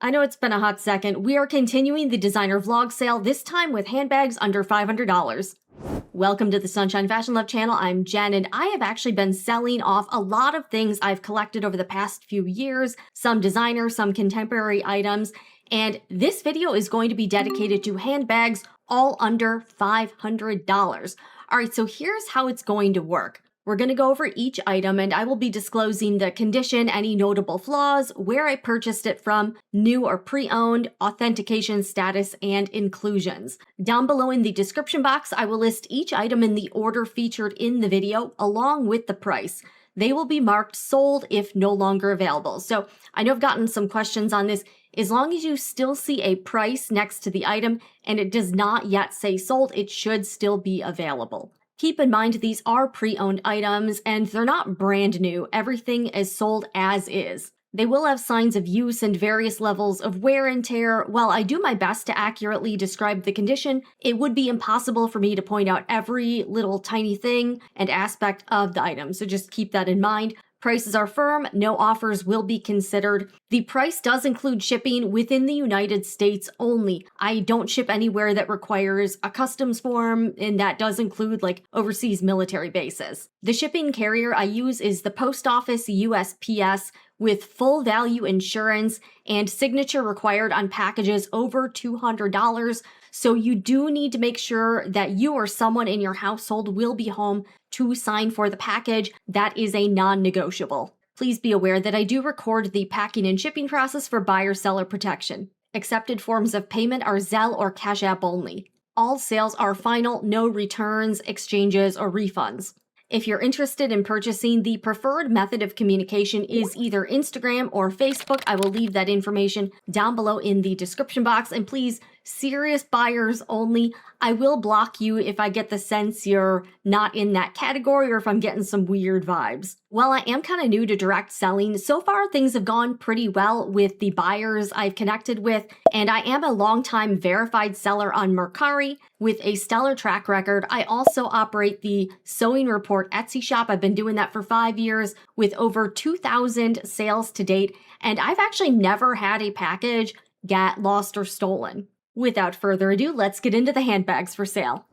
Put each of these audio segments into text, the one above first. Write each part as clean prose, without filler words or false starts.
I know it's been a hot second. We are continuing the designer vlog sale, this time with handbags under $500. Welcome to the Sunshine Fashion Love channel. I'm Jen, and I have actually been selling off a lot of things I've collected over the past few years, some designer, some contemporary items, and this video is going to be dedicated to handbags all under $500. All right, so here's how it's going to work. We're going to go over each item and I will be disclosing the condition, any notable flaws, where I purchased it from, new or pre-owned, authentication status, and inclusions. Down below in the description box, I will list each item in the order featured in the video along with the price. They will be marked sold if no longer available. So I know I've gotten some questions on this. As long as you still see a price next to the item and it does not yet say sold, it should still be available. Keep in mind these are pre-owned items and they're not brand new. Everything is sold as is. They will have signs of use and various levels of wear and tear. While I do my best to accurately describe the condition, it would be impossible for me to point out every little tiny thing and aspect of the item. So just keep that in mind. Prices are firm, no offers will be considered. The price does include shipping within the United States only. I don't ship anywhere that requires a customs form, and that does include like overseas military bases. The shipping carrier I use is the Post Office USPS with full value insurance and signature required on packages over $200. So you do need to make sure that you or someone in your household will be home to sign for the package. That is a non-negotiable. Please be aware that I do record the packing and shipping process for buyer-seller protection. Accepted forms of payment are Zelle or Cash App only. All sales are final, no returns, exchanges, or refunds. If you're interested in purchasing, the preferred method of communication is either Instagram or Facebook. I will leave that information down below in the description box. And please, serious buyers only. I will block you if I get the sense you're not in that category or if I'm getting some weird vibes. While I am kind of new to direct selling, so far things have gone pretty well with the buyers I've connected with, and I am a longtime verified seller on Mercari with a stellar track record. I also operate the Sewing Report Etsy shop. I've been doing that for 5 years with over 2,000 sales to date, and I've actually never had a package get lost or stolen. Without further ado, let's get into the handbags for sale.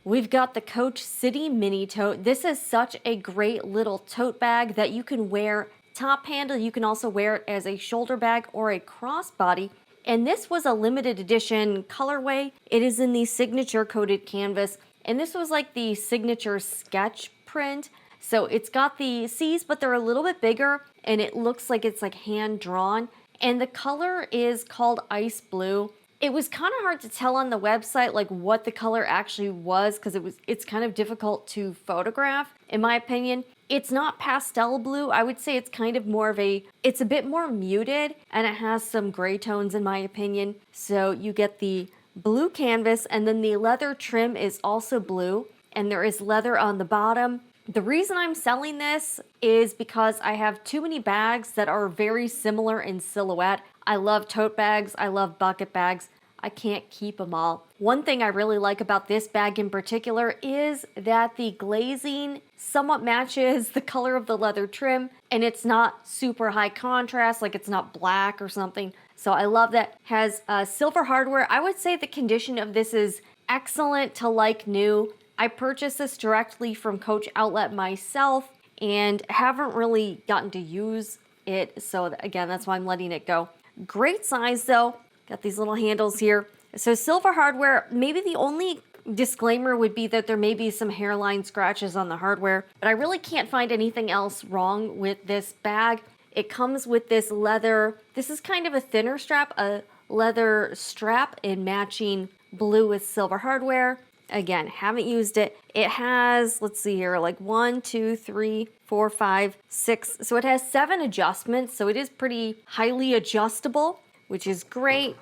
We've got the Coach City Mini Tote. This is such a great little tote bag that you can wear top handle. You can also wear it as a shoulder bag or a crossbody. And this was a limited edition colorway. It is in the signature coated canvas. And this was like the signature sketch print. So it's got the C's, but they're a little bit bigger and it looks like it's like hand drawn. And the color is called Ice Blue. It was kind of hard to tell on the website like what the color actually was because it's kind of difficult to photograph in my opinion. It's not pastel blue. I would say it's kind of more of it's a bit more muted and it has some gray tones in my opinion. So you get the blue canvas and then the leather trim is also blue and there is leather on the bottom. The reason I'm selling this is because I have too many bags that are very similar in silhouette. I love tote bags, I love bucket bags. I can't keep them all. One thing I really like about this bag in particular is that the glazing somewhat matches the color of the leather trim and it's not super high contrast, like it's not black or something. So I love that. Has silver hardware. I would say the condition of this is excellent to like new. I purchased this directly from Coach Outlet myself and haven't really gotten to use it. So again, that's why I'm letting it go. Great size though. Got these little handles here. So silver hardware, maybe the only disclaimer would be that there may be some hairline scratches on the hardware, but I really can't find anything else wrong with this bag. It comes with this leather, this is kind of a thinner strap, a leather strap in matching blue with silver hardware. Again, haven't used it. It has, let's see here, like 1, 2, 3, 4, 5, 6. So it has 7 adjustments. So it is pretty highly adjustable, which is great.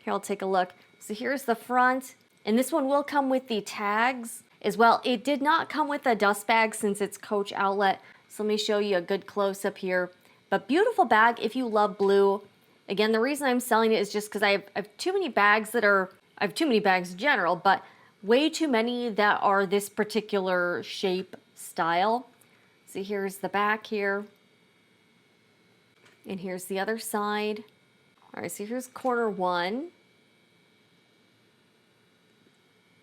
Here, I'll take a look. So here's the front. And this one will come with the tags as well. It did not come with a dust bag since it's Coach Outlet. So let me show you a good close-up here. But beautiful bag if you love blue. Again, the reason I'm selling it is just because I have too many bags I have too many bags in general, but way too many that are this particular shape style. So here's the back here. And here's the other side. All right, so here's corner 1,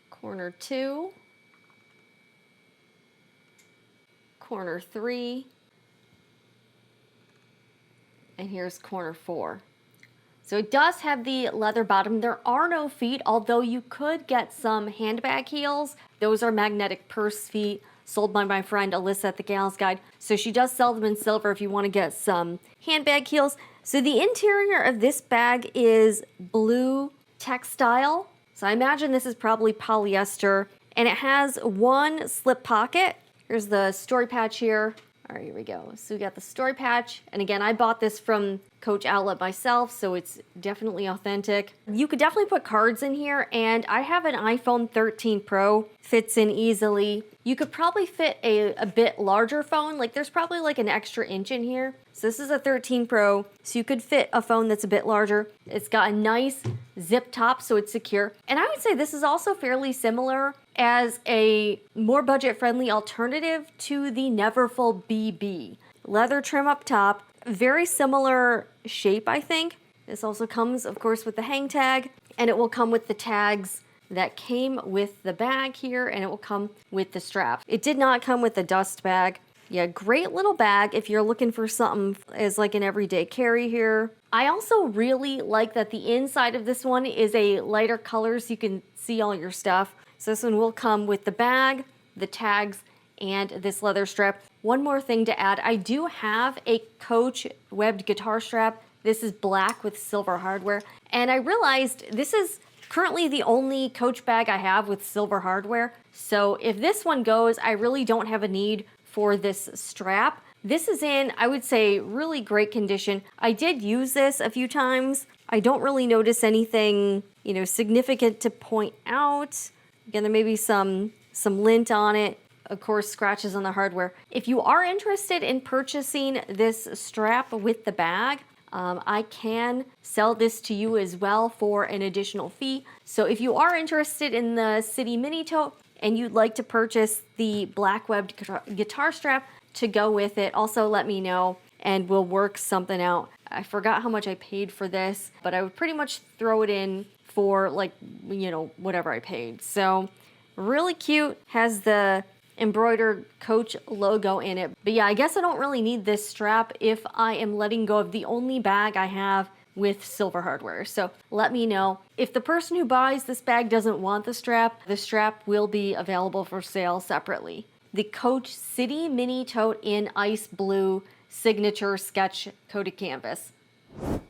corner 2, corner 3, and here's corner 4. So it does have the leather bottom. There are no feet, although you could get some handbag heels. Those are magnetic purse feet, sold by my friend Alyssa at the Gal's Guide. So she does sell them in silver if you want to get some handbag heels. So the interior of this bag is blue textile. So I imagine this is probably polyester. And it has one slip pocket. Here's the story patch here. All right, here we go. So we got the story patch. And again, I bought this from Coach Outlet myself, so it's definitely authentic. You could definitely put cards in here, and I have an iPhone 13 Pro, fits in easily. You could probably fit a bit larger phone, like there's probably like an extra inch in here. So this is a 13 Pro, so you could fit a phone that's a bit larger. It's got a nice zip top, so it's secure. And I would say this is also fairly similar as a more budget-friendly alternative to the Neverfull BB. Leather trim up top, very similar shape, I think. This also comes, of course, with the hang tag, and it will come with the tags that came with the bag here, and it will come with the strap. It did not come with the dust bag. Yeah, great little bag if you're looking for something as like an everyday carry here. I also really like that the inside of this one is a lighter color so you can see all your stuff. So this one will come with the bag, the tags, and this leather strap. One more thing to add, I do have a Coach webbed guitar strap. This is black with silver hardware. And I realized this is currently the only Coach bag I have with silver hardware. So if this one goes, I really don't have a need for this strap. This is in, I would say, really great condition. I did use this a few times. I don't really notice anything, significant to point out. Again, there may be some lint on it. Of course, scratches on the hardware. If you are interested in purchasing this strap with the bag, I can sell this to you as well for an additional fee. So if you are interested in the City Mini Tote and you'd like to purchase the black webbed guitar strap to go with it, also let me know and we'll work something out. I forgot how much I paid for this, but I would pretty much throw it in for whatever I paid. So really cute, has the embroidered Coach logo in it. But yeah, I guess I don't really need this strap if I am letting go of the only bag I have with silver hardware. So let me know. If the person who buys this bag doesn't want the strap will be available for sale separately. The Coach City Mini Tote in ice blue signature sketch coated canvas.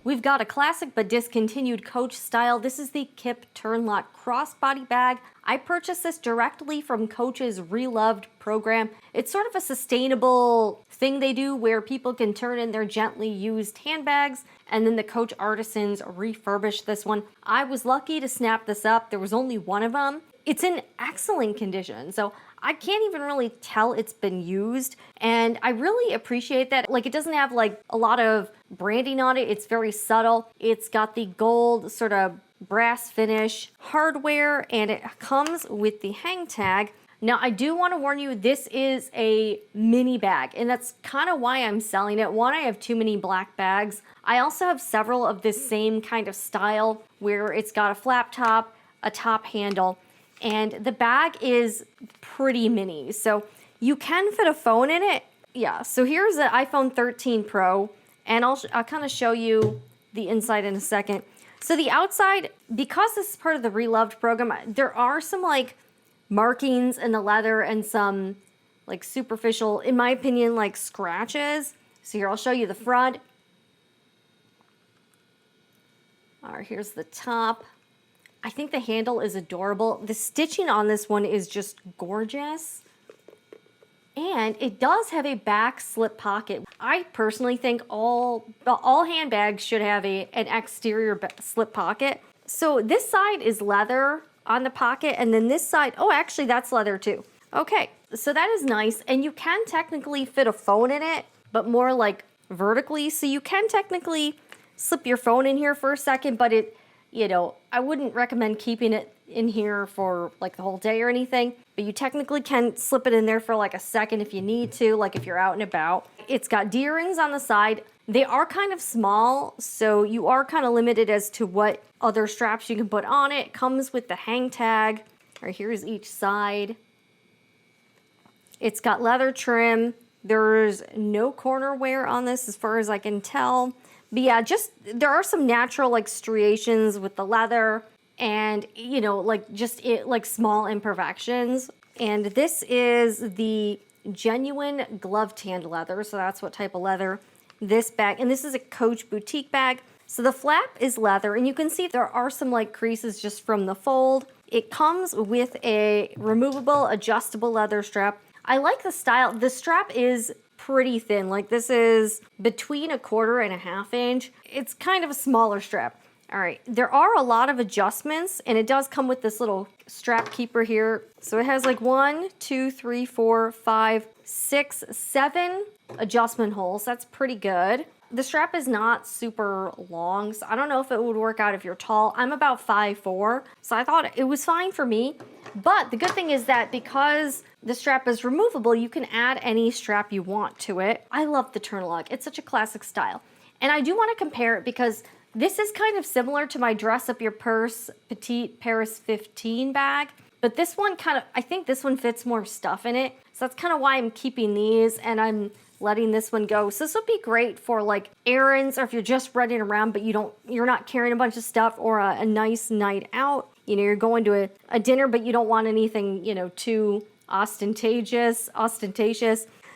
We've got a classic but discontinued Coach style. This is the Kip Turnlock crossbody bag. I purchased this directly from Coach's ReLoved program. It's sort of a sustainable thing they do where people can turn in their gently used handbags, and then the Coach artisans refurbish this one. I was lucky to snap this up. There was only one of them. It's in excellent condition, so I can't even really tell it's been used, and I really appreciate that. Like, it doesn't have like a lot of branding on it. It's very subtle. It's got the gold sort of brass finish hardware, and it comes with the hang tag. Now, I do want to warn you, this is a mini bag, and that's kind of why I'm selling it. One, I have too many black bags. I also have several of this same kind of style where it's got a flap top, a top handle, and the bag is pretty mini. So you can fit a phone in it. Yeah, so here's the iPhone 13 Pro, and I'll kind of show you the inside in a second. So the outside, because this is part of the ReLoved program, there are some like markings in the leather and some like superficial, in my opinion, like scratches. So here, I'll show you the front. All right, here's the top. I think the handle is adorable. The stitching on this one is just gorgeous. And it does have a back slip pocket. I personally think all handbags should have an exterior slip pocket. So this side is leather on the pocket, and then this side, oh, actually that's leather too. Okay, so that is nice. And you can technically fit a phone in it, but more like vertically. So you can technically slip your phone in here for a second, but I wouldn't recommend keeping it in here for like the whole day or anything, but you technically can slip it in there for like a second if you need to, like if you're out and about. It's got D-rings on the side. They are kind of small, so you are kind of limited as to what other straps you can put on it. It comes with the hang tag. All right, here's each side. It's got leather trim. There's no corner wear on this as far as I can tell. But yeah, just there are some natural like striations with the leather and, you know, like just like small imperfections. And this is the genuine glove tanned leather. So that's what type of leather this bag. And this is a Coach boutique bag. So the flap is leather, and you can see there are some like creases just from the fold. It comes with a removable adjustable leather strap. I like the style. The strap is pretty thin. Like this is between 1/4 and 1/2 inch. It's kind of a smaller strap. All right, there are a lot of adjustments, and it does come with this little strap keeper here. So it has like 1, 2, 3, 4, 5, 6, 7 adjustment holes. That's pretty good. The strap is not super long, so I don't know if it would work out if you're tall. I'm about 5'4", so I thought it was fine for me. But the good thing is that because the strap is removable, you can add any strap you want to it. I love the Turnlock. It's such a classic style. And I do want to compare it because this is kind of similar to my Dress Up Your Purse Petite Paris 15 bag. But this one kind of, I think this one fits more stuff in it. So that's kind of why I'm keeping these and I'm letting this one go. So this would be great for like errands, or if you're just running around but you're not carrying a bunch of stuff, or a nice night out. You know, you're going to a dinner but you don't want anything, you know, too ostentatious.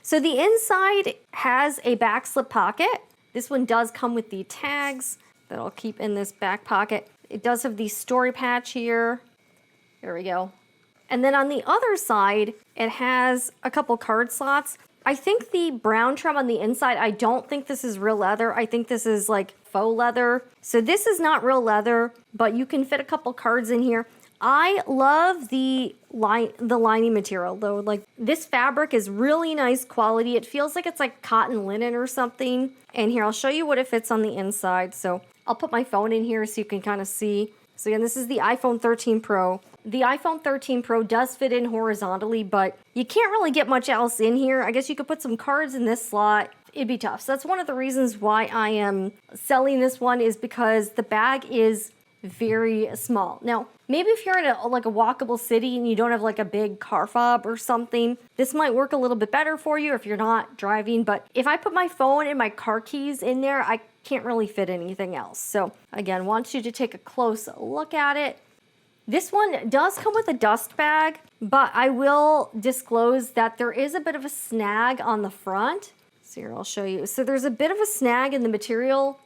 So the inside has a back slip pocket. This one does come with the tags that I'll keep in this back pocket. It does have the story patch here. There we go. And then on the other side, it has a couple card slots. I think the brown trim on the inside, I don't think this is real leather. I think this is like faux leather. So this is not real leather, but you can fit a couple cards in here. I love the lining material though. Like this fabric is really nice quality. It feels like it's like cotton linen or something. And here, I'll show you what it fits on the inside. So I'll put my phone in here so you can kind of see. So again, this is the iPhone 13 Pro. The iPhone 13 Pro does fit in horizontally, but you can't really get much else in here. I guess you could put some cards in this slot. It'd be tough. So that's one of the reasons why I am selling this one, is because the bag is very small. Now, maybe if you're in a walkable city and you don't have like a big car fob or something, this might work a little bit better for you if you're not driving. But if I put my phone and my car keys in there, I can't really fit anything else. So again, want you to take a close look at it. This one does come with a dust bag, but I will disclose that there is a bit of a snag on the front. So here, I'll show you. So there's a bit of a snag in the material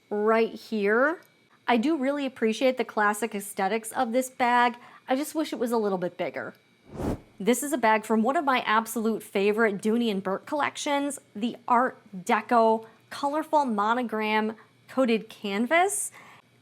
right here. I do really appreciate the classic aesthetics of this bag. I just wish it was a little bit bigger. This is a bag from one of my absolute favorite Dooney Bourke collections, the Art Deco colorful monogram coated canvas.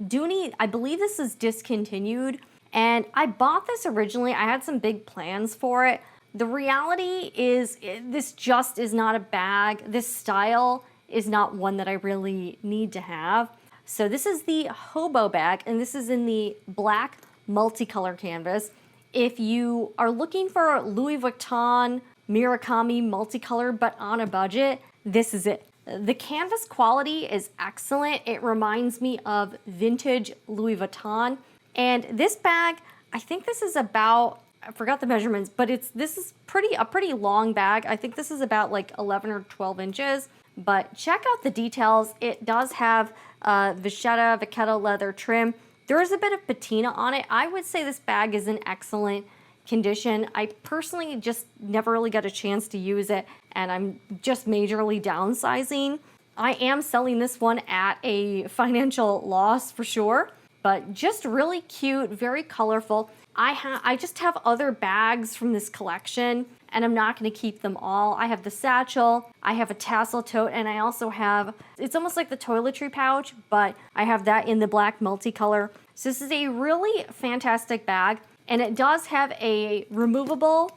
Dooney, I believe this is discontinued, and I bought this originally. I had some big plans for it. The reality is this just is not a bag. This style is not one that I really need to have. So this is the Hobo bag, and this is in the black multicolor canvas. If you are looking for Louis Vuitton Murakami multicolor but on a budget, this is it. The canvas quality is excellent. It reminds me of vintage Louis Vuitton. And this bag, I think this is about, I forgot the measurements, but this is a pretty long bag. I think this is about like 11 or 12 inches. But check out the details. It does have vachetta leather trim. There is a bit of patina on it. I would say this bag is in excellent condition. I personally just never really got a chance to use it, and I'm just majorly downsizing. I am selling this one at a financial loss for sure, but just really cute, very colorful. I just have other bags from this collection, and I'm not going to keep them all. I have the satchel, I have a tassel tote, and I also have, it's almost like the toiletry pouch, but I have that in the black multicolor. So this is a really fantastic bag, and it does have a removable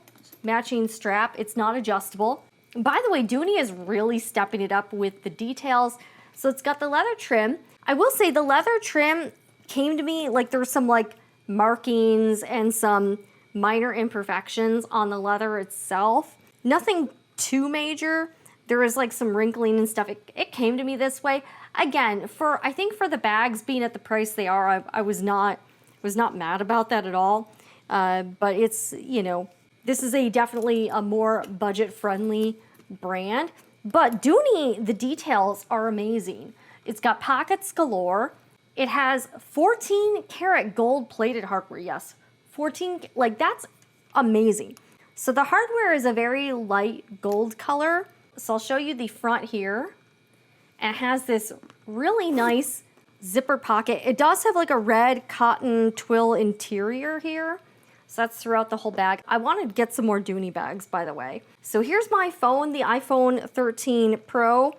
matching strap. It's not adjustable. By the way, Dooney is really stepping it up with the details. So it's got the leather trim. I will say the leather trim came to me like there were some like markings and some minor imperfections on the leather itself. Nothing too major, there is like some wrinkling and stuff. It came to me this way. Again, I think for the bags being at the price they are, I was not mad about that at all. But it's, you know, this is definitely a more budget-friendly brand. But Dooney, the details are amazing. It's got pockets galore. It has 14 karat gold plated hardware. Yes, 14, like that's amazing. So the hardware is a very light gold color. So I'll show you the front here. And it has this really nice zipper pocket. It does have like a red cotton twill interior here. So that's throughout the whole bag. I wanted to get some more Dooney bags, by the way. So here's my phone, the iPhone 13 Pro.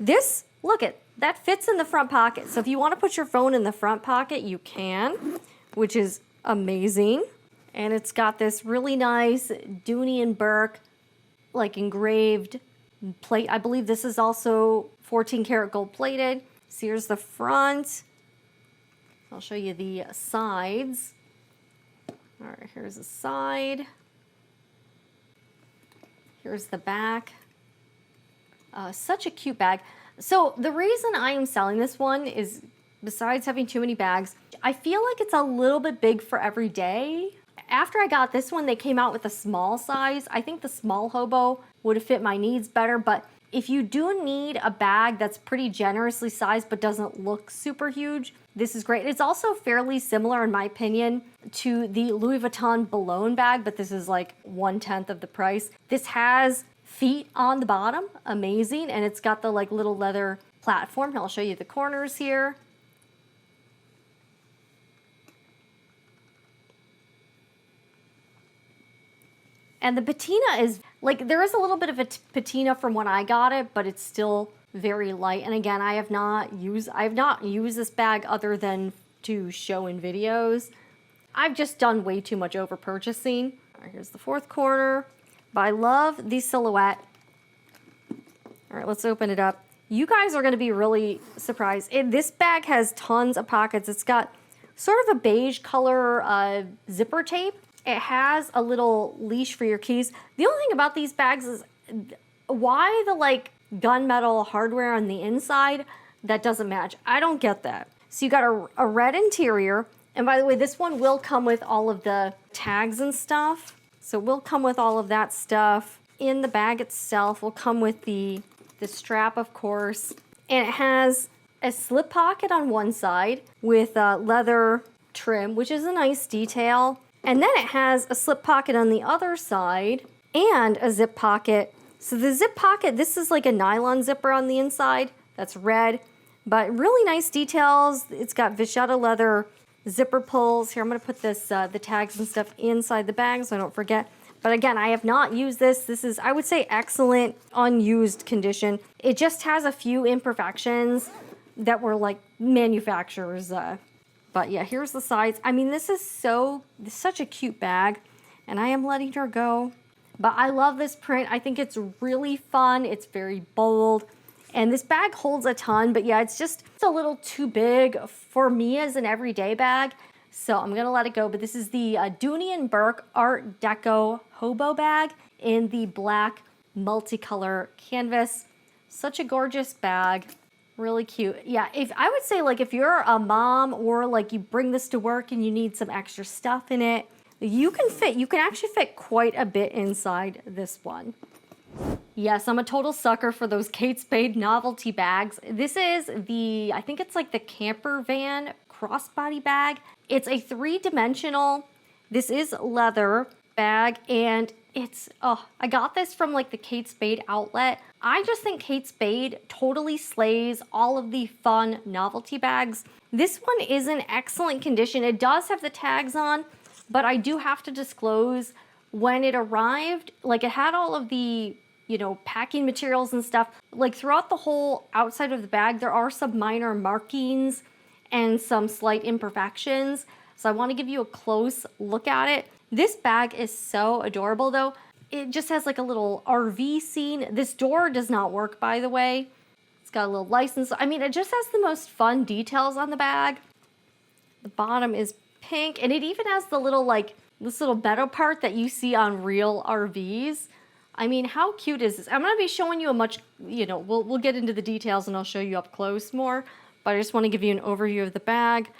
This, look at, that fits in the front pocket. So if you want to put your phone in the front pocket, you can, which is amazing. And it's got this really nice Dooney Bourke, like engraved plate. I believe this is also 14 karat gold plated. So here's the front. I'll show you the sides. All right, here's the side. Here's the back. Such a cute bag. So the reason I am selling this one is, besides having too many bags, I feel like it's a little bit big for every day. After I got this one, they came out with a small size. I think the small Hobo would have fit my needs better, but if you do need a bag that's pretty generously sized but doesn't look super huge, this is great. It's also fairly similar, in my opinion, to the Louis Vuitton Boulogne bag, but this is like 1/10 of the price. This has feet on the bottom, amazing, and it's got the like little leather platform. I'll show you the corners here. And the patina is, like, there is a little bit of a patina from when I got it, but it's still very light. And again, I have not used this bag other than to show in videos. I've just done way too much over purchasing. All right, here's the fourth corner. But I love the silhouette. All right, let's open it up. You guys are going to be really surprised. This bag has tons of pockets. It's got sort of a beige color zipper tape. It has a little leash for your keys. The only thing about these bags is why the like gunmetal hardware on the inside that doesn't match. I don't get that. So you got a red interior. And by the way, this one will come with all of the tags and stuff. So it will come with all of that stuff. In the bag itself will come with the strap, of course. And it has a slip pocket on one side with leather trim, which is a nice detail. And then it has a slip pocket on the other side and a zip pocket. So the zip pocket, this is like a nylon zipper on the inside. That's red, but really nice details. It's got vachetta leather zipper pulls. Here, I'm going to put this, the tags and stuff inside the bag so I don't forget. But again, I have not used this. This is, I would say, excellent unused condition. It just has a few imperfections that were like manufacturer's but yeah, here's the sides. I mean, this is such a cute bag, and I am letting her go. But I love this print. I think it's really fun. It's very bold, and this bag holds a ton. But yeah, it's just a little too big for me as an everyday bag. So I'm gonna let it go. But this is the Dooney Bourke Art Deco Hobo bag in the black multicolor canvas. Such a gorgeous bag. Really cute. Yeah, if I would say, like, if you're a mom or like you bring this to work and you need some extra stuff in it, you can actually fit quite a bit inside this one. Yes, I'm a total sucker for those Kate Spade novelty bags. This is I think it's like the camper van crossbody bag. It's a 3-dimensional, this is leather bag, and it's, I got this from like the Kate Spade outlet. I just think Kate Spade totally slays all of the fun novelty bags. This one is in excellent condition. It does have the tags on, but I do have to disclose when it arrived, like it had all of the, you know, packing materials and stuff. Like throughout the whole outside of the bag, there are some minor markings and some slight imperfections. So I want to give you a close look at it. This bag is so adorable though. It just has like a little RV scene. This door does not work, by the way. It's got a little license. I mean, it just has the most fun details on the bag. The bottom is pink, and it even has the little, like, this little metal part that you see on real RVs. I mean, how cute is this? I'm going to be showing you a much, you know, we'll get into the details and I'll show you up close more, but I just want to give you an overview of the bag.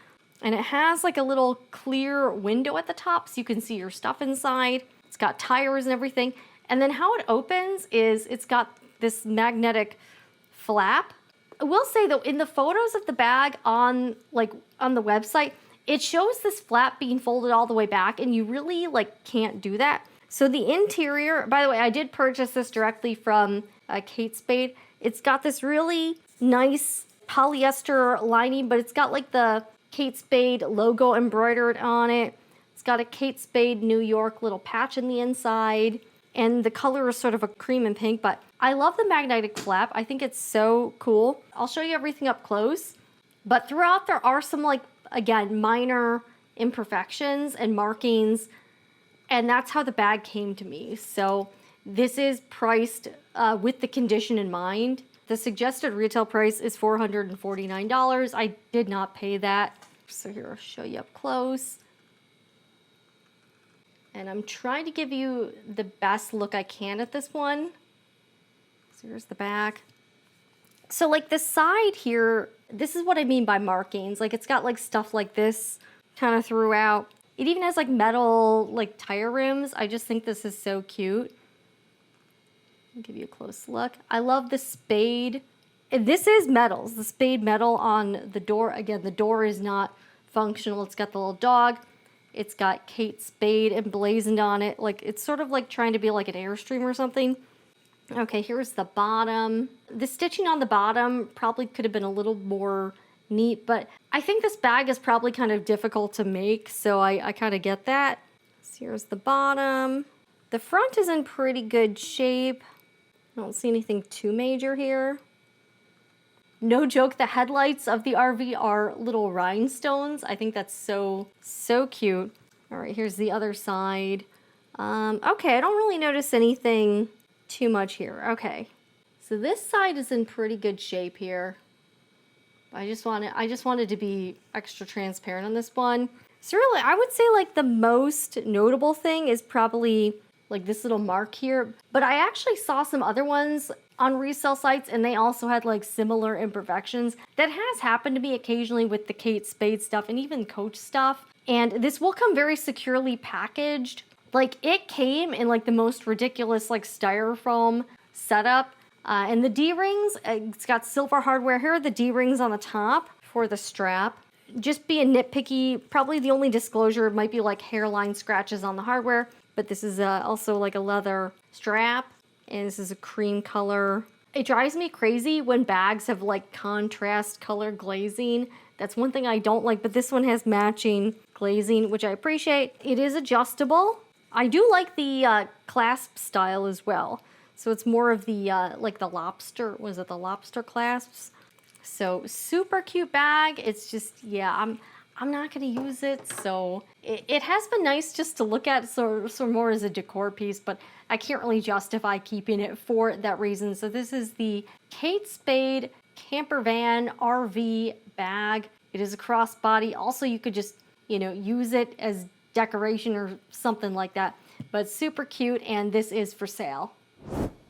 And it has like a little clear window at the top so you can see your stuff inside. It's got tires and everything. And then how it opens is it's got this magnetic flap. I will say though, in the photos of the bag on the website, it shows this flap being folded all the way back and you really like can't do that. So the interior, by the way, I did purchase this directly from Kate Spade. It's got this really nice polyester lining, but it's got like the Kate Spade logo embroidered on it. It's got a Kate Spade New York little patch in the inside. And the color is sort of a cream and pink, but I love the magnetic flap. I think it's so cool. I'll show you everything up close. But throughout there are some like, again, minor imperfections and markings. And that's how the bag came to me. So this is priced with the condition in mind. The suggested retail price is $449. I did not pay that. So here, I'll show you up close. And I'm trying to give you the best look I can at this one. So here's the back. So like the side here, this is what I mean by markings. Like it's got like stuff like this kind of throughout. It even has like metal like tire rims. I just think this is so cute. I'll give you a close look. I love the Spade. This is metals, the Spade metal on the door. Again, the door is not functional. It's got the little dog. It's got Kate Spade emblazoned on it. Like it's sort of like trying to be like an Airstream or something. Okay, here's the bottom. The stitching on the bottom probably could have been a little more neat, but I think this bag is probably kind of difficult to make, so I kind of get that. So here's the bottom. The front is in pretty good shape. I don't see anything too major here. No joke, the headlights of the RV are little rhinestones. I think that's so cute. All right, here's the other side. Okay, I don't really notice anything too much here. Okay, so this side is in pretty good shape here. I just wanted to be extra transparent on this one. So really, I would say like the most notable thing is probably like this little mark here. But I actually saw some other ones on resale sites and they also had like similar imperfections. That has happened to me occasionally with the Kate Spade stuff and even Coach stuff. And this will come very securely packaged. Like it came in like the most ridiculous like styrofoam setup. And the D-rings, it's got silver hardware. Here are the D-rings on the top for the strap. Just being nitpicky, probably the only disclosure might be like hairline scratches on the hardware. But this is also like a leather strap. And this is a cream color. It drives me crazy when bags have like contrast color glazing. That's one thing I don't like, but this one has matching glazing, which I appreciate. It is adjustable. I do like the clasp style as well. So it's more of the, like the lobster, was it the lobster clasps? So super cute bag. It's just, yeah, I'm not going to use it. So it has been nice just to look at so more as a decor piece, but I can't really justify keeping it for that reason. So this is the Kate Spade camper van RV bag. It is a crossbody. Also, you could just, you know, use it as decoration or something like that, but super cute. And this is for sale.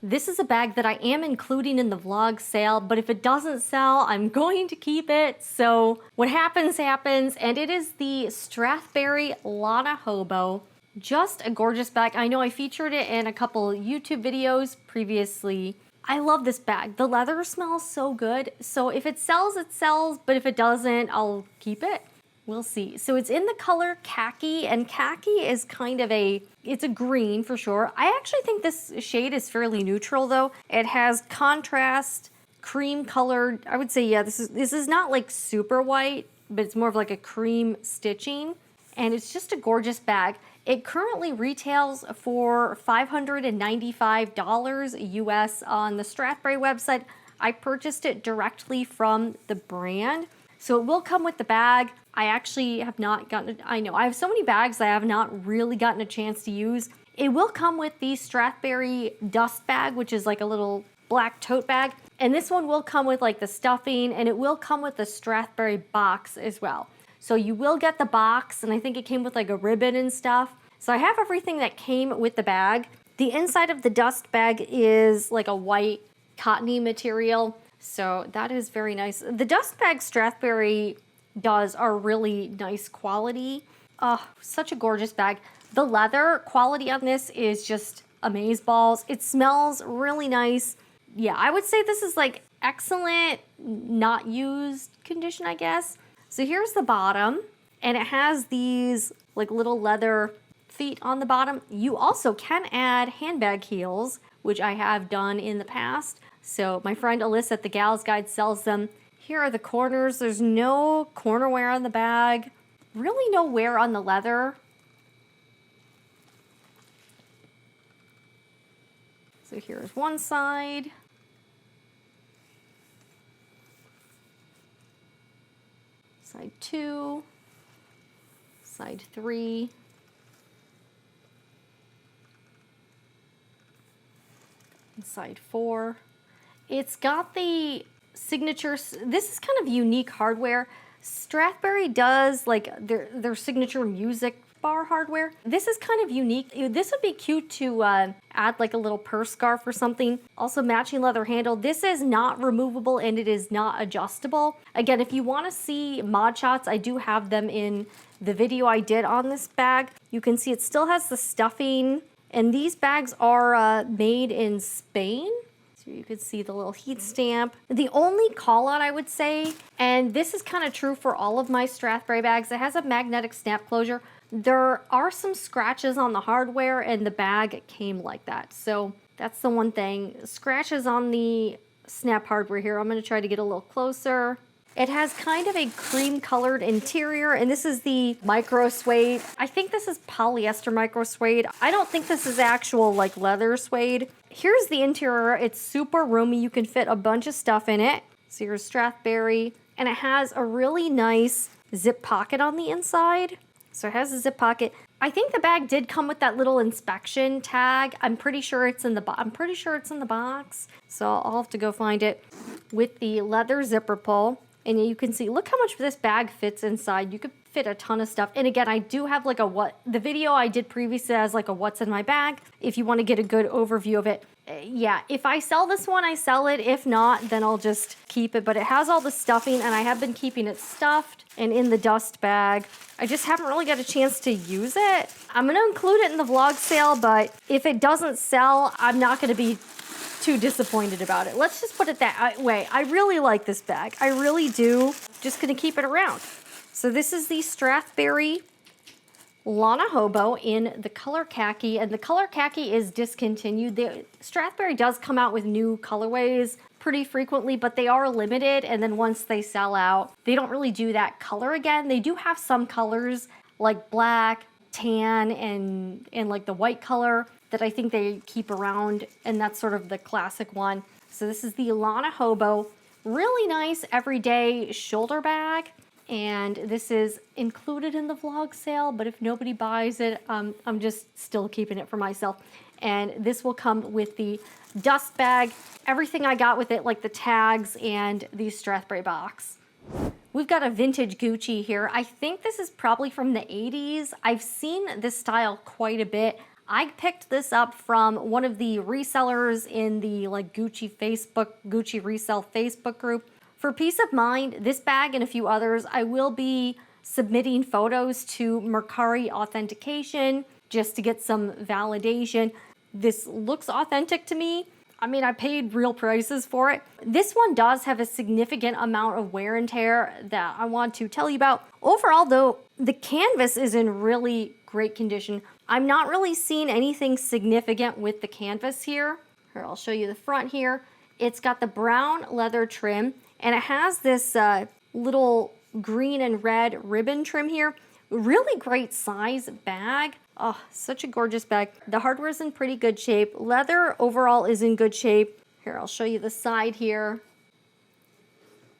This is a bag that I am including in the vlog sale, but if it doesn't sell, I'm going to keep it. So what happens, happens. And it is the Strathberry Lana Hobo. Just a gorgeous bag. I know I featured it in a couple YouTube videos previously. I love this bag. The leather smells so good. So if it sells, it sells. But if it doesn't, I'll keep it. We'll see. So it's in the color Khaki, and Khaki is kind of it's a green for sure. I actually think this shade is fairly neutral though. It has contrast, cream colored. I would say, yeah, this is not like super white, but it's more of like a cream stitching. And it's just a gorgeous bag. It currently retails for $595 US on the Strathberry website. I purchased it directly from the brand. So it will come with the bag. I actually have not gotten, I know, I have so many bags that I have not really gotten a chance to use. It will come with the Strathberry dust bag, which is like a little black tote bag. And this one will come with like the stuffing, and it will come with the Strathberry box as well. So you will get the box, and I think it came with like a ribbon and stuff. So I have everything that came with the bag. The inside of the dust bag is like a white cottony material, so that is very nice. The dust bag Strathberry does are really nice quality. Oh, such a gorgeous bag. The leather quality on this is just amazeballs. It smells really nice. Yeah, I would say this is like excellent, not used condition, I guess. So here's the bottom, and it has these like little leather feet on the bottom. You also can add handbag heels, which I have done in the past. So my friend Alyssa at the Gals Guide sells them. Here are the corners. There's no corner wear on the bag. Really no wear on the leather. So here's one side. Side 2. Side 3. And side 4. It's got the signatures. This is kind of unique hardware. Strathberry does like their signature music bar hardware. This is kind of unique. This would be cute to add like a little purse scarf or something. Also matching leather handle. This is not removable and it is not adjustable. Again, if you want to see mod shots, I do have them in the video I did on this bag. You can see it still has the stuffing, and these bags are made in Spain. You can see the little heat stamp. The only call out I would say, and this is kind of true for all of my Strathberry bags, it has a magnetic snap closure. There are some scratches on the hardware and the bag came like that. So that's the one thing. Scratches on the snap hardware here. I'm going to try to get a little closer. It has kind of a cream colored interior, and this is the micro suede. I think this is polyester micro suede. I don't think this is actual like leather suede. Here's the interior. It's super roomy. You can fit a bunch of stuff in it. So here's Strathberry, and it has a really nice zip pocket on the inside. So it has a zip pocket. I think the bag did come with that little inspection tag. I'm pretty sure it's in the box. So I'll have to go find it. With the leather zipper pull. And you can see, look how much this bag fits inside. You could fit a ton of stuff. And again, I do have like the video I did previously has like a what's in my bag. If you want to get a good overview of it. Yeah, if I sell this one, I sell it. If not, then I'll just keep it. But it has all the stuffing, and I have been keeping it stuffed and in the dust bag. I just haven't really got a chance to use it. I'm going to include it in the vlog sale, but if it doesn't sell, I'm not going to be too disappointed about it. Let's just put it that way. I really like this bag. I really do. Just going to keep it around. So this is the Strathberry Lana Hobo in the color khaki, and the color khaki is discontinued. The Strathberry does come out with new colorways pretty frequently, but they are limited, and then once they sell out, they don't really do that color again. They do have some colors like black, tan, and like the white color that I think they keep around, and that's sort of the classic one. So this is the Lana Hobo. Really nice everyday shoulder bag. And this is included in the vlog sale, but if nobody buys it, I'm just still keeping it for myself. And this will come with the dust bag, everything I got with it, like the tags and the Strathberry box. We've got a vintage Gucci here. I think this is probably from the 80s. I've seen this style quite a bit. I picked this up from one of the resellers in the like Gucci resell Facebook group. For peace of mind, this bag and a few others, I will be submitting photos to Mercari Authentication just to get some validation. This looks authentic to me. I mean, I paid real prices for it. This one does have a significant amount of wear and tear that I want to tell you about. Overall, though, the canvas is in really great condition. I'm not really seeing anything significant with the canvas here. Here, I'll show you the front here. It's got the brown leather trim, and it has this little green and red ribbon trim here. Really great size bag. Oh, such a gorgeous bag. The hardware is in pretty good shape. Leather overall is in good shape. Here, I'll show you the side here.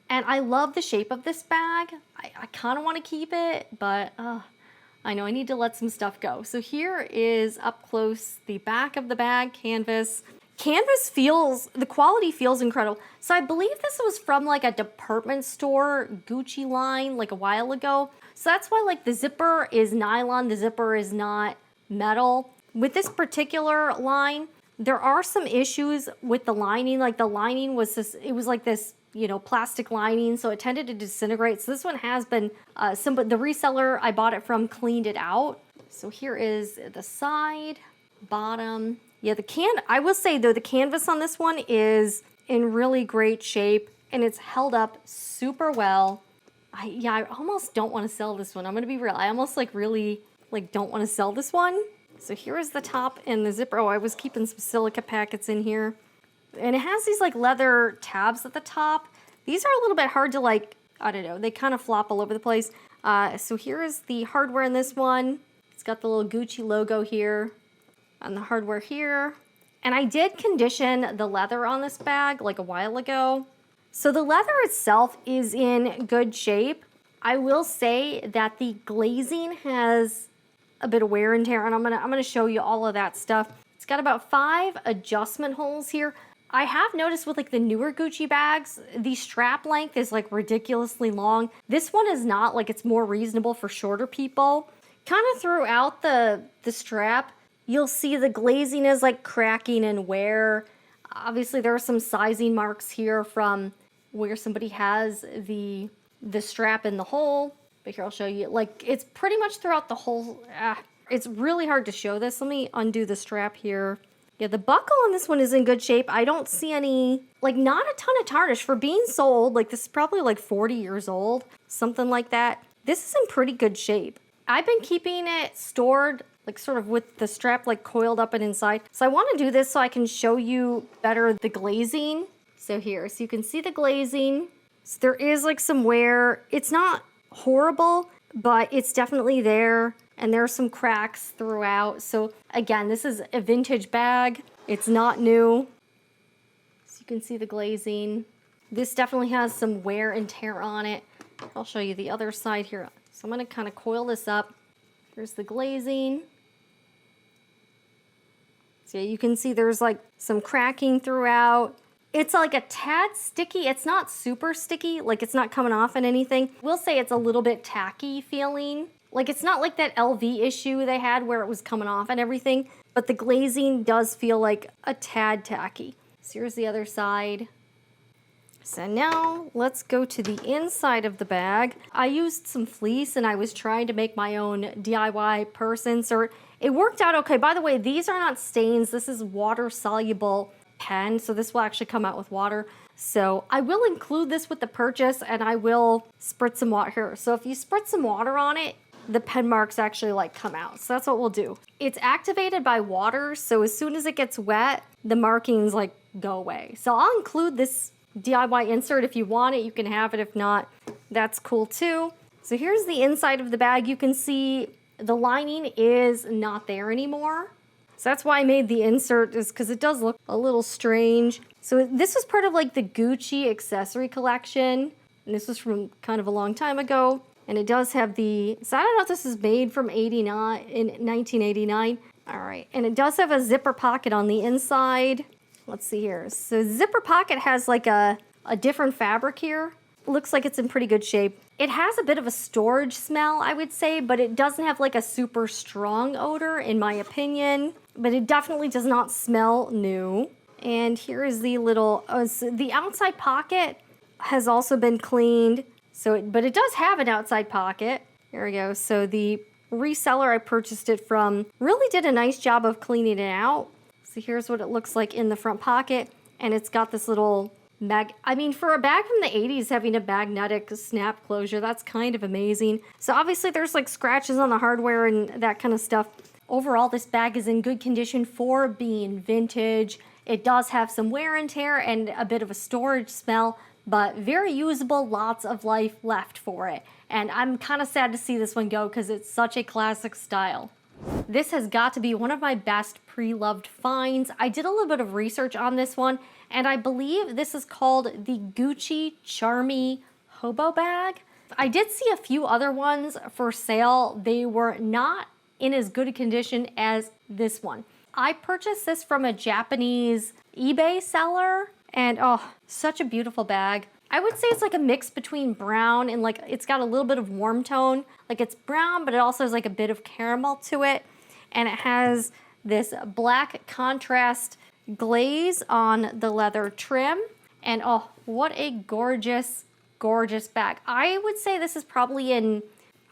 And I love the shape of this bag. I kind of want to keep it, but I know I need to let some stuff go. So here is up close the back of the bag, canvas. Canvas the quality feels incredible. So I believe this was from like a department store Gucci line like a while ago. So that's why like the zipper is nylon, the zipper is not metal. With this particular line, there are some issues with the lining. Like the lining was this, it was like this, you know, plastic lining, so it tended to disintegrate. So this one has been, but the reseller I bought it from cleaned it out. So here is the side, bottom. Yeah, I will say though, the canvas on this one is in really great shape and it's held up super well. I almost don't want to sell this one. I'm gonna be real. I almost really don't want to sell this one. So here is the top and the zipper. Oh, I was keeping some silica packets in here. And it has these like leather tabs at the top. These are a little bit hard to I don't know, they kind of flop all over the place. So here is the hardware in this one. It's got the little Gucci logo here on the hardware here. And I did condition the leather on this bag like a while ago. So the leather itself is in good shape. I will say that the glazing has a bit of wear and tear, and I'm gonna show you all of that stuff. It's got about 5 adjustment holes here. I have noticed with like the newer Gucci bags, the strap length is like ridiculously long. This one is not, like it's more reasonable for shorter people. Kind of throughout the strap, you'll see the glazing is like cracking and wear. Obviously there are some sizing marks here from where somebody has the strap in the hole. But here, I'll show you. Like, it's pretty much throughout the whole... it's really hard to show this. Let me undo the strap here. Yeah, the buckle on this one is in good shape. I don't see any... Like, not a ton of tarnish. For being so old, like, this is probably, like, 40 years old. Something like that. This is in pretty good shape. I've been keeping it stored, like, sort of with the strap, like, coiled up and inside. So I want to do this so I can show you better the glazing. So here, so you can see the glazing. So there is, like, some wear. It's not horrible, but it's definitely there, and there are some cracks throughout. So again, this is a vintage bag. It's not new. So you can see the glazing. This definitely has some wear and tear on it. I'll show you the other side here. So I'm going to kind of coil this up. Here's the glazing. So you can see there's like some cracking throughout. It's like a tad sticky. It's not super sticky, like it's not coming off on anything. We'll say it's a little bit tacky feeling. Like it's not like that LV issue they had where it was coming off and everything, but the glazing does feel like a tad tacky. So here's the other side. So now let's go to the inside of the bag. I used some fleece and I was trying to make my own DIY purse insert. It worked out okay. By the way, these are not stains. This is water soluble pen, so this will actually come out with water. So I will include this with the purchase and I will spritz some water here. So if you spritz some water on it, the pen marks actually like come out. So that's what we'll do. It's activated by water, so as soon as it gets wet, the markings like go away. So I'll include this DIY insert. If you want it, you can have it. If not, that's cool too. So here's the inside of the bag. You can see the lining is not there anymore. So that's why I made the insert, is because it does look a little strange. So this was part of like the Gucci accessory collection. And this was from kind of a long time ago. And it does have the, so I don't know if this is made from 1989. All right, and it does have a zipper pocket on the inside. Let's see here. So zipper pocket has like a different fabric here. Looks like it's in pretty good shape. It has a bit of a storage smell, I would say, but it doesn't have like a super strong odor, in my opinion. But it definitely does not smell new. And here is the little, so the outside pocket has also been cleaned. But it does have an outside pocket. There we go. So the reseller I purchased it from really did a nice job of cleaning it out. So here's what it looks like in the front pocket. And it's got this little for a bag from the 80s, having a magnetic snap closure, that's kind of amazing. So obviously there's like scratches on the hardware and that kind of stuff. Overall, this bag is in good condition for being vintage. It does have some wear and tear and a bit of a storage smell, but very usable, lots of life left for it. And I'm kind of sad to see this one go because it's such a classic style. This has got to be one of my best pre-loved finds. I did a little bit of research on this one, and I believe this is called the Gucci Charmy Hobo bag. I did see a few other ones for sale. They were not in as good a condition as this one. I purchased this from a Japanese eBay seller, and oh, such a beautiful bag. I would say it's like a mix between brown and like it's got a little bit of warm tone. Like it's brown, but it also has like a bit of caramel to it. And it has this black contrast glaze on the leather trim. And oh, what a gorgeous, gorgeous bag. I would say this is probably in,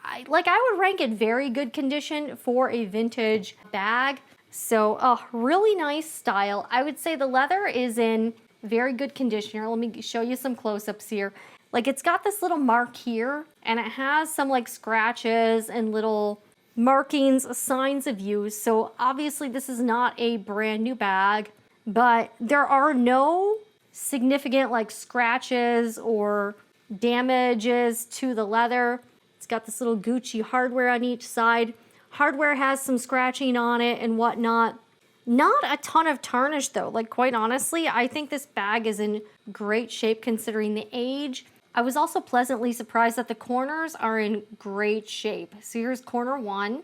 I would rank it very good condition for a vintage bag. So, really nice style. I would say the leather is in very good condition. Here, let me show you some close-ups here. Like, it's got this little mark here, and it has some like scratches and little markings, signs of use. So obviously this is not a brand new bag, but there are no significant like scratches or damages to the leather. It's got this little Gucci hardware on each side. Hardware has some scratching on it and whatnot. Not a ton of tarnish though. Like, quite honestly, I think this bag is in great shape considering the age. I was also pleasantly surprised that the corners are in great shape. So here's corner 1.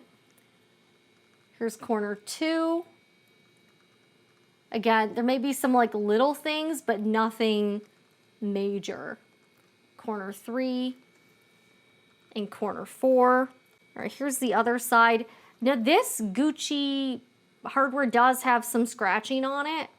Here's corner 2. Again, there may be some like little things, but nothing major. Corner 3 and corner 4. All right, here's the other side. Now this Gucci hardware does have some scratching on it.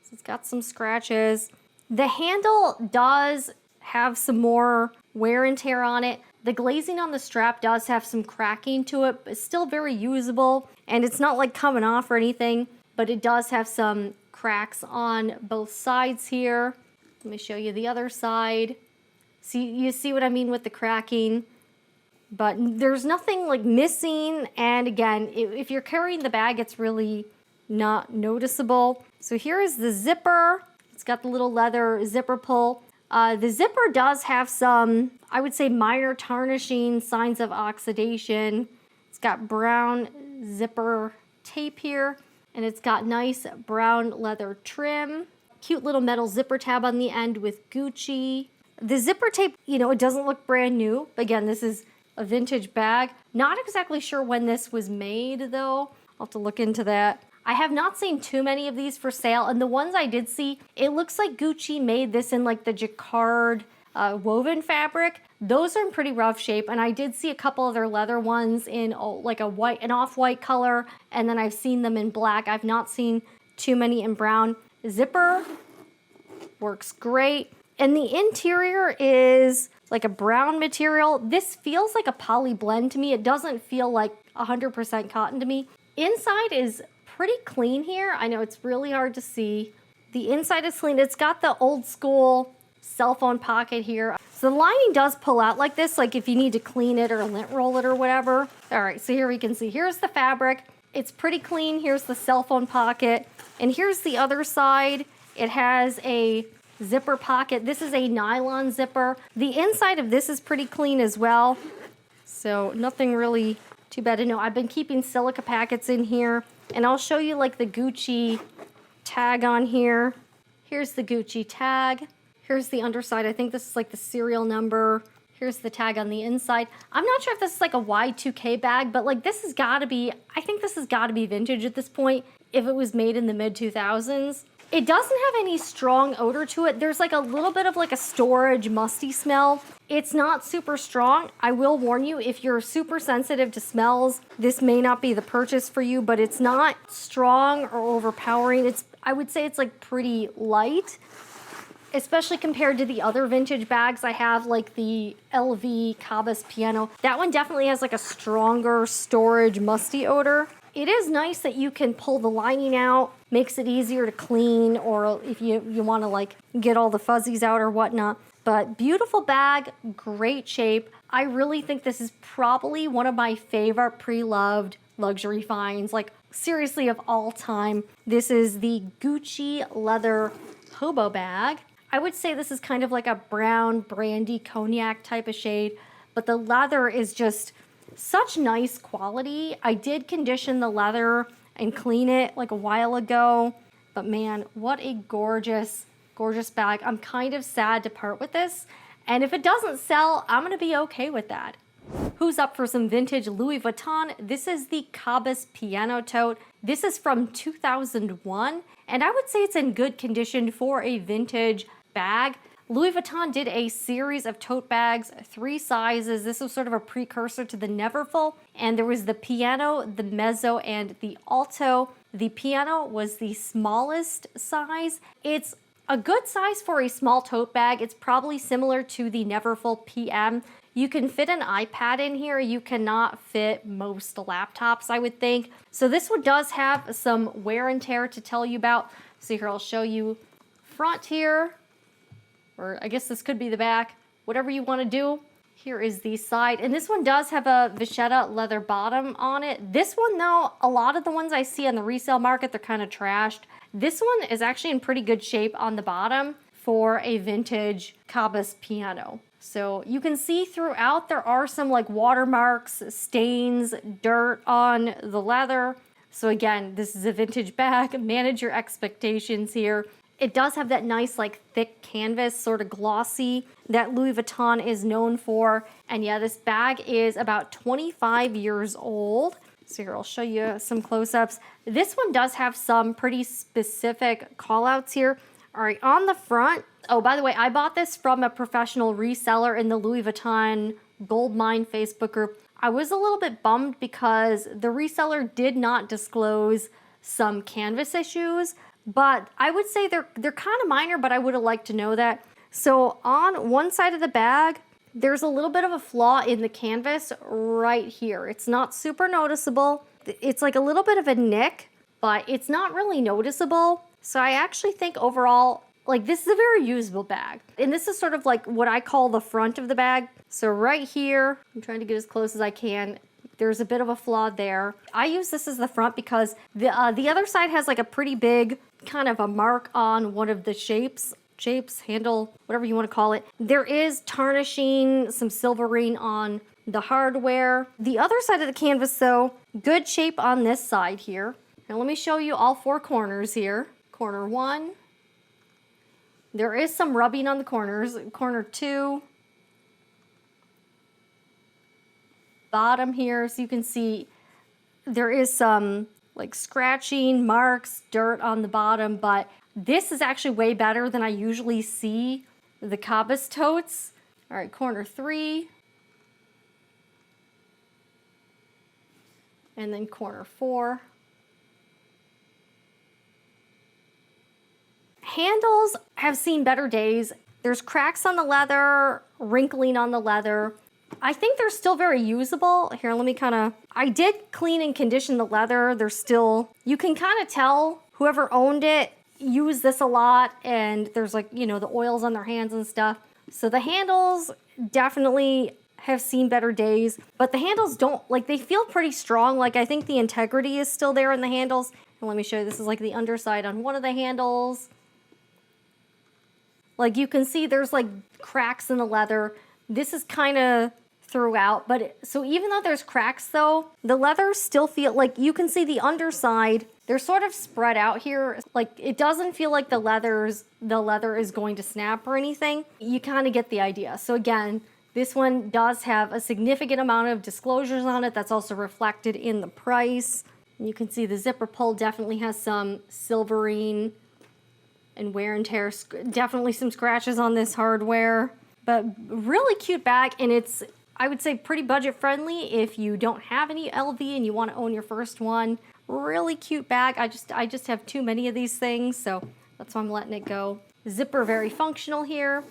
So it's got some scratches. The handle does have some more wear and tear on it. The glazing on the strap does have some cracking to it, but it's still very usable. And it's not like coming off or anything, but it does have some cracks on both sides here. Let me show you the other side. See, you see what I mean with the cracking? But there's nothing like missing. And again, if you're carrying the bag, it's really not noticeable. So here is the zipper. It's got the little leather zipper pull. The zipper does have some, I would say, minor tarnishing, signs of oxidation. It's got brown zipper tape here, and it's got nice brown leather trim. Cute little metal zipper tab on the end with Gucci. The zipper tape, you know, it doesn't look brand new. Again, this is a vintage bag. Not exactly sure when this was made, though. I'll have to look into that. I have not seen too many of these for sale, and the ones I did see, it looks like Gucci made this in like the jacquard woven fabric. Those are in pretty rough shape, and I did see a couple of their leather ones in like an off-white color, and then I've seen them in black. I've not seen too many in brown. Zipper works great, and the interior is like a brown material. This feels like a poly blend to me. It doesn't feel like 100% cotton to me. Inside is pretty clean here. I know it's really hard to see. The inside is clean. It's got the old school cell phone pocket here. So the lining does pull out like this, like if you need to clean it or lint roll it or whatever. All right, so here we can see, here's the fabric. It's pretty clean. Here's the cell phone pocket. And here's the other side. It has a zipper pocket. This is a nylon zipper. The inside of this is pretty clean as well. So nothing really too bad to know. I've been keeping silica packets in here. And I'll show you like the Gucci tag on here. Here's the Gucci tag. Here's the underside. I think this is like the serial number. Here's the tag on the inside. I'm not sure if this is like a Y2K bag, but like this has got to be, I think this has got to be vintage at this point if it was made in the mid 2000s. It doesn't have any strong odor to it. There's like a little bit of like a storage musty smell. It's not super strong. I will warn you, if you're super sensitive to smells, this may not be the purchase for you, but it's not strong or overpowering. I would say it's like pretty light, especially compared to the other vintage bags I have, like the LV Cabas Piano. That one definitely has like a stronger storage musty odor. It is nice that you can pull the lining out, makes it easier to clean, or if you want to like get all the fuzzies out or whatnot. But beautiful bag, great shape. I really think this is probably one of my favorite pre-loved luxury finds, like seriously of all time. This is the Gucci leather Hobo bag. I would say this is kind of like a brown brandy cognac type of shade, but the leather is just such nice quality. I did condition the leather and clean it like a while ago, but man, what a gorgeous, gorgeous bag. I'm kind of sad to part with this, and if it doesn't sell, I'm gonna be okay with that. Who's up for some vintage Louis Vuitton? This is the Cabas Piano Tote. This is from 2001, and I would say it's in good condition for a vintage bag. Louis Vuitton did a series of tote bags, 3 sizes. This was sort of a precursor to the Neverfull. And there was the Piano, the Mezzo, and the Alto. The Piano was the smallest size. It's a good size for a small tote bag. It's probably similar to the Neverfull PM. You can fit an iPad in here. You cannot fit most laptops, I would think. So this one does have some wear and tear to tell you about. So here, I'll show you front here, or I guess this could be the back, whatever you want to do. Here is the side, and this one does have a vachetta leather bottom on it. This one though, a lot of the ones I see on the resale market, they're kind of trashed. This one is actually in pretty good shape on the bottom for a vintage Cabas piano. So you can see throughout there are some like watermarks, stains, dirt on the leather. So again, this is a vintage bag. Manage your expectations here. It does have that nice like thick canvas, sort of glossy, that Louis Vuitton is known for. And yeah, this bag is about 25 years old. So here, I'll show you some close-ups. This one does have some pretty specific call-outs here. All right, on the front, oh, by the way, I bought this from a professional reseller in the Louis Vuitton Goldmine Facebook group. I was a little bit bummed because the reseller did not disclose some canvas issues, but I would say they're kind of minor, but I would have liked to know that. So on one side of the bag, there's a little bit of a flaw in the canvas right here. It's not super noticeable. It's like a little bit of a nick, but it's not really noticeable. So I actually think overall, like, this is a very usable bag. And this is sort of like what I call the front of the bag. So right here, I'm trying to get as close as I can. There's a bit of a flaw there. I use this as the front because the other side has like a pretty big kind of a mark on one of the shapes, handle, whatever you want to call it. There is tarnishing, some silvering on the hardware. The other side of the canvas though, good shape on this side here. Now let me show you all 4 corners here. Corner 1. There is some rubbing on the corners. Corner 2. Bottom here, so you can see there is some like scratching, marks, dirt on the bottom, but this is actually way better than I usually see the Cabas totes. All right, corner 3. And then corner 4. Handles have seen better days. There's cracks on the leather, wrinkling on the leather. I think they're still very usable. Here, let me I did clean and condition the leather. They're still, you can kind of tell whoever owned it used this a lot, and there's like, you know, the oils on their hands and stuff. So the handles definitely have seen better days, but the handles don't, like, they feel pretty strong. Like, I think the integrity is still there in the handles. And let me show you, this is like the underside on one of the handles. Like, you can see there's like cracks in the leather. This is kind of throughout, but so even though there's cracks though, the leather still feel like, you can see the underside, they're sort of spread out here. Like, it doesn't feel like the leather is going to snap or anything. You kind of get the idea. So again, this one does have a significant amount of disclosures on it. That's also reflected in the price. You can see the zipper pull definitely has some silvering and wear and tear, definitely some scratches on this hardware, but really cute bag. And it's, I would say, pretty budget friendly if you don't have any LV and you want to own your first one. Really cute bag. I just have too many of these things, so that's why I'm letting it go. Zipper very functional here.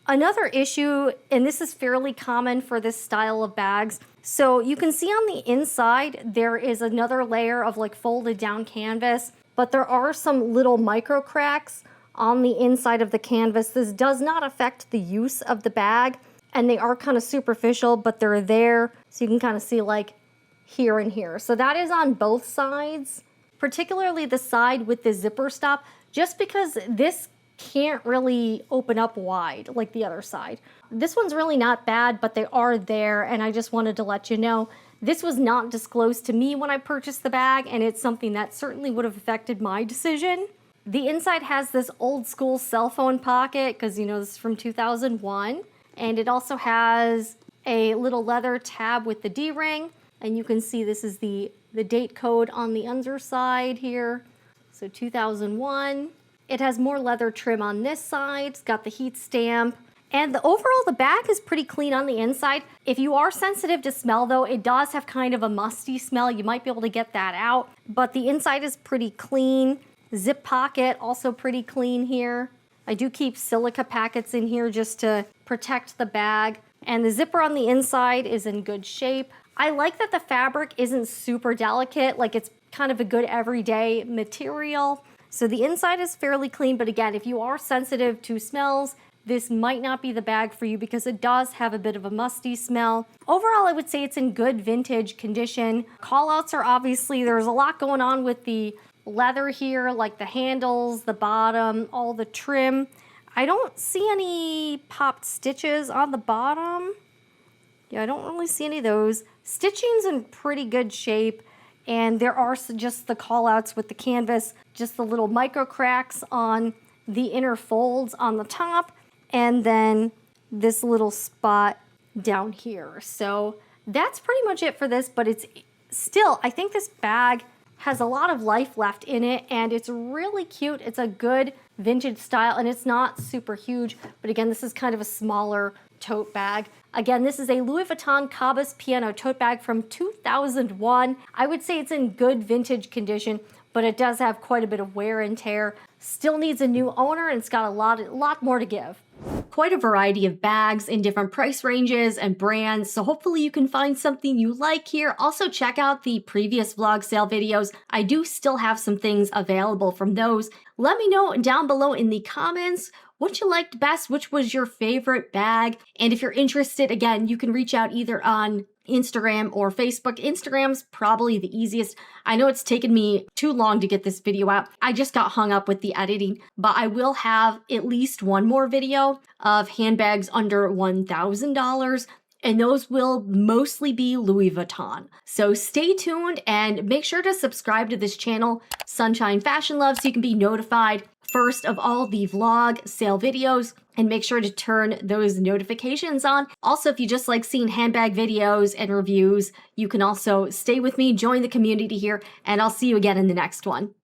Another issue, and this is fairly common for this style of bags, so you can see on the inside there is another layer of like folded down canvas, but there are some little micro cracks on the inside of the canvas. This does not affect the use of the bag, and they are kind of superficial, but they're there, so you can kind of see like here and here. So that is on both sides, particularly the side with the zipper stop, just because this can't really open up wide like the other side. This one's really not bad, but they are there, and I just wanted to let you know. This was not disclosed to me when I purchased the bag, and it's something that certainly would have affected my decision. The inside has this old school cell phone pocket, because you know this is from 2001, and it also has a little leather tab with the D-ring, and you can see this is the date code on the underside here. So 2001. It has more leather trim on this side. It's got the heat stamp. And overall, the bag is pretty clean on the inside. If you are sensitive to smell, though, it does have kind of a musty smell. You might be able to get that out. But the inside is pretty clean. Zip pocket, also pretty clean here. I do keep silica packets in here just to protect the bag. And the zipper on the inside is in good shape. I like that the fabric isn't super delicate. Like, it's kind of a good everyday material. So the inside is fairly clean. But again, if you are sensitive to smells, this might not be the bag for you because it does have a bit of a musty smell. Overall, I would say it's in good vintage condition. Callouts are obviously, there's a lot going on with the leather here, like the handles, the bottom, all the trim. I don't see any popped stitches on the bottom. Yeah, I don't really see any of those. Stitching's in pretty good shape, and there are just the callouts with the canvas, just the little micro cracks on the inner folds on the top, and then this little spot down here. So that's pretty much it for this, but it's still, I think this bag has a lot of life left in it, and it's really cute. It's a good vintage style, and it's not super huge, but again, this is kind of a smaller tote bag. Again, this is a Louis Vuitton Cabas piano tote bag from 2001. I would say it's in good vintage condition, but it does have quite a bit of wear and tear. Still needs a new owner, and it's got a lot more to give. Quite a variety of bags in different price ranges and brands, so hopefully you can find something you like here. Also, check out the previous vlog sale videos. I do still have some things available from those. Let me know down below in the comments what you liked best, which was your favorite bag. And if you're interested, again, you can reach out either on Instagram or Facebook. Instagram's probably the easiest. I know it's taken me too long to get this video out. I just got hung up with the editing, but I will have at least one more video of handbags under $1,000. And those will mostly be Louis Vuitton. So stay tuned and make sure to subscribe to this channel, Sunshine Fashion Love, so you can be notified first of all the vlog sale videos, and make sure to turn those notifications on. Also, if you just like seeing handbag videos and reviews, you can also stay with me, join the community here, and I'll see you again in the next one.